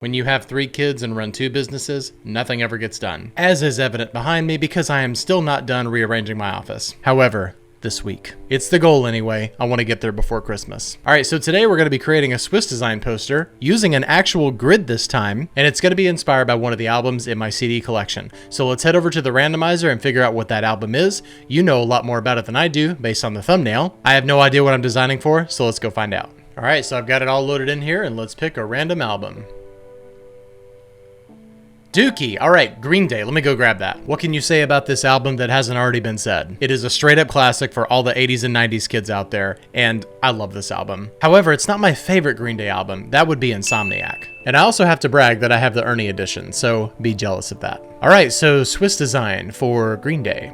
When you have 3 kids and run 2 businesses, nothing ever gets done. As is evident behind me because I am still not done rearranging my office. However, this week. It's the goal anyway. I want to get there before Christmas. All right, so today we're going to be creating a Swiss design poster using an actual grid this time, and it's going to be inspired by one of the albums in my CD collection. So let's head over to the randomizer and figure out what that album is. You know a lot more about it than I do based on the thumbnail. I have no idea what I'm designing for, so let's go find out. All right, so I've got it all loaded in here, and let's pick a random album. Dookie. All right, Green Day. Let me go grab that. What can you say about this album that hasn't already been said? It is a straight up classic for all the 80s and 90s kids out there, and I love this album. However, it's not my favorite Green Day album. That would be Insomniac. And I also have to brag that I have the Ernie edition, so be jealous of that. All right, so Swiss design for Green Day.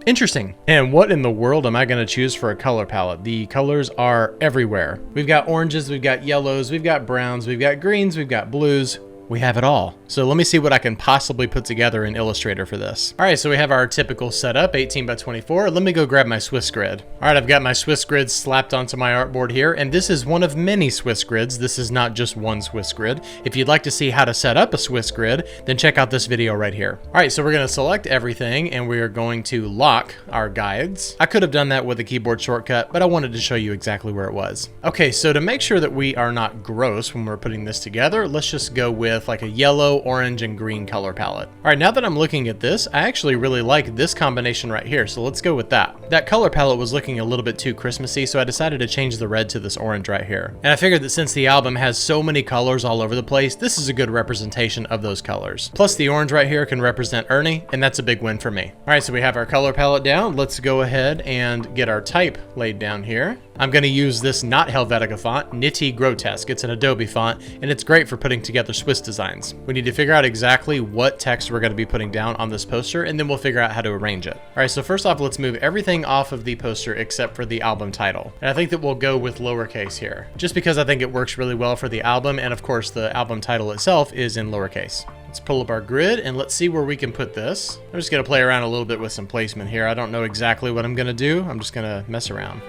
Interesting. And what in the world am I going to choose for a color palette? The colors are everywhere. We've got oranges, we've got yellows, we've got browns, we've got greens, we've got blues. We have it all. So let me see what I can possibly put together in Illustrator for this. All right, so we have our typical setup, 18 by 24. Let me go grab my Swiss grid. All right, I've got my Swiss grid slapped onto my artboard here, and this is one of many Swiss grids. This is not just one Swiss grid. If you'd like to see how to set up a Swiss grid, then check out this video right here. All right, so we're gonna select everything, and we are going to lock our guides. I could have done that with a keyboard shortcut, but I wanted to show you exactly where it was. Okay, so to make sure that we are not gross when we're putting this together, let's just go with like a yellow, orange, and green color palette. All right, now that I'm looking at this, I actually really like this combination right here, so let's go with that. That color palette was looking a little bit too Christmassy, so I decided to change the red to this orange right here. And I figured that since the album has so many colors all over the place, this is a good representation of those colors. Plus the orange right here can represent Ernie, and that's a big win for me. All right, so we have our color palette down. Let's go ahead and get our type laid down here. I'm going to use this not Helvetica font, Nitty Grotesque. It's an Adobe font, and it's great for putting together Swiss designs. We need to figure out exactly what text we're going to be putting down on this poster, and then we'll figure out how to arrange it. All right, so first off, let's move everything off of the poster except for the album title. And I think that we'll go with lowercase here, just because I think it works really well for the album, and of course the album title itself is in lowercase. Let's pull up our grid and let's see where we can put this. I'm just going to play around a little bit with some placement here. I don't know exactly what I'm going to do. I'm just going to mess around.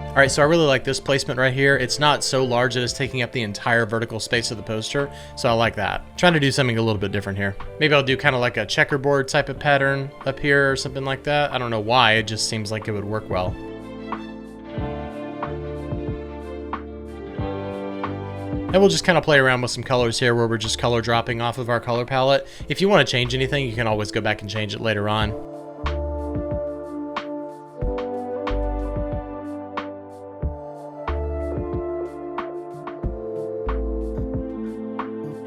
All right, so I really like this placement right here. It's not so large that it's taking up the entire vertical space of the poster, so I like that. I'm trying to do something a little bit different here. Maybe I'll do kind of like a checkerboard type of pattern up here or something like that. I don't know why, it just seems like it would work well. And we'll just kind of play around with some colors here where we're just color dropping off of our color palette. If you want to change anything, you can always go back and change it later on.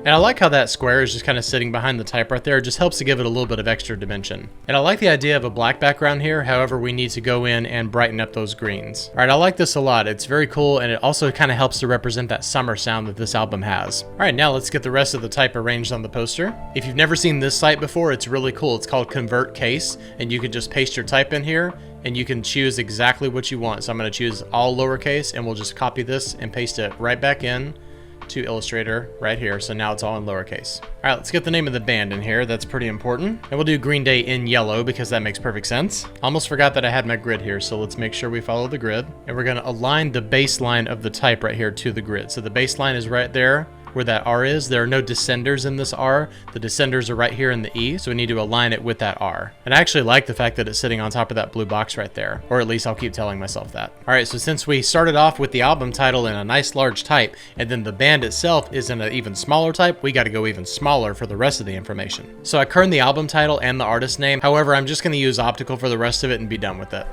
And I like how that square is just kind of sitting behind the type right there. It just helps to give it a little bit of extra dimension. And I like the idea of a black background here. However, we need to go in and brighten up those greens. All right, I like this a lot. It's very cool, and it also kind of helps to represent that summer sound that this album has. All right, now let's get the rest of the type arranged on the poster. If you've never seen this site before, it's really cool. It's called Convert Case, and you can just paste your type in here, and you can choose exactly what you want. So I'm going to choose all lowercase, and we'll just copy this and paste it right back in to Illustrator right here. So now it's all in lowercase. All right, let's get the name of the band in here. That's pretty important. And we'll do Green Day in yellow because that makes perfect sense. Almost forgot that I had my grid here, so let's make sure we follow the grid. And we're going to align the baseline of the type right here to the grid. So the baseline is right there where that R is. There are no descenders in this R. The descenders are right here in the E, so we need to align it with that R. And I actually like the fact that it's sitting on top of that blue box right there, or at least I'll keep telling myself that. All right, so since we started off with the album title in a nice large type, and then the band itself is in an even smaller type, we got to go even smaller for the rest of the information. So I kerned the album title and the artist name. However, I'm just going to use optical for the rest of it and be done with it.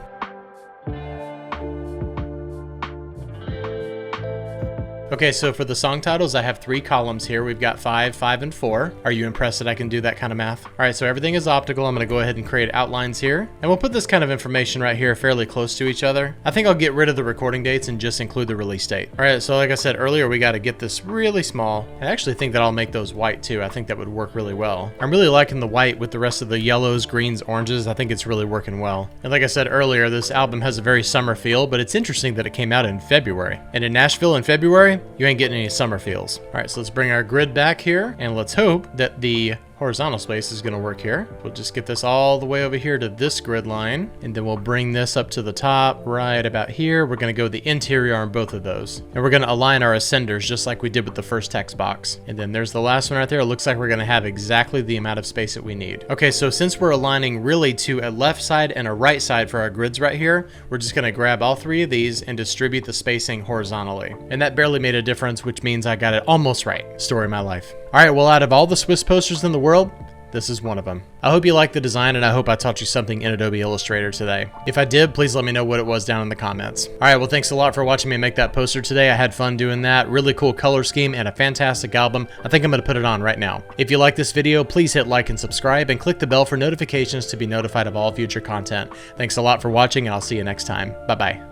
Okay, so for the song titles, I have 3 columns here. We've got 5, 5, and 4. Are you impressed that I can do that kind of math? All right, so everything is optical. I'm gonna go ahead and create outlines here. And we'll put this kind of information right here fairly close to each other. I think I'll get rid of the recording dates and just include the release date. All right, so like I said earlier, we gotta get this really small. I actually think that I'll make those white too. I think that would work really well. I'm really liking the white with the rest of the yellows, greens, oranges. I think it's really working well. And like I said earlier, this album has a very summer feel, but it's interesting that it came out in February. And in Nashville in February, you ain't getting any summer feels. All right, so let's bring our grid back here, and let's hope that the horizontal space is going to work here. We'll just get this all the way over here to this grid line, and then we'll bring this up to the top right about here. We're going to go the interior on both of those, and we're going to align our ascenders just like we did with the first text box. And then there's the last one right there. It looks like we're going to have exactly the amount of space that we need. Okay, so since we're aligning really to a left side and a right side for our grids right here, we're just going to grab all three of these and distribute the spacing horizontally. And that barely made a difference, which means I got it almost right. Story of my life. All right, well, out of all the Swiss posters in the world, this is one of them. I hope you liked the design, and I hope I taught you something in Adobe Illustrator today. If I did, please let me know what it was down in the comments. All right, well, thanks a lot for watching me make that poster today. I had fun doing that. Really cool color scheme and a fantastic album. I think I'm gonna put it on right now. If you like this video, please hit like and subscribe and click the bell for notifications to be notified of all future content. Thanks a lot for watching, and I'll see you next time. Bye-bye.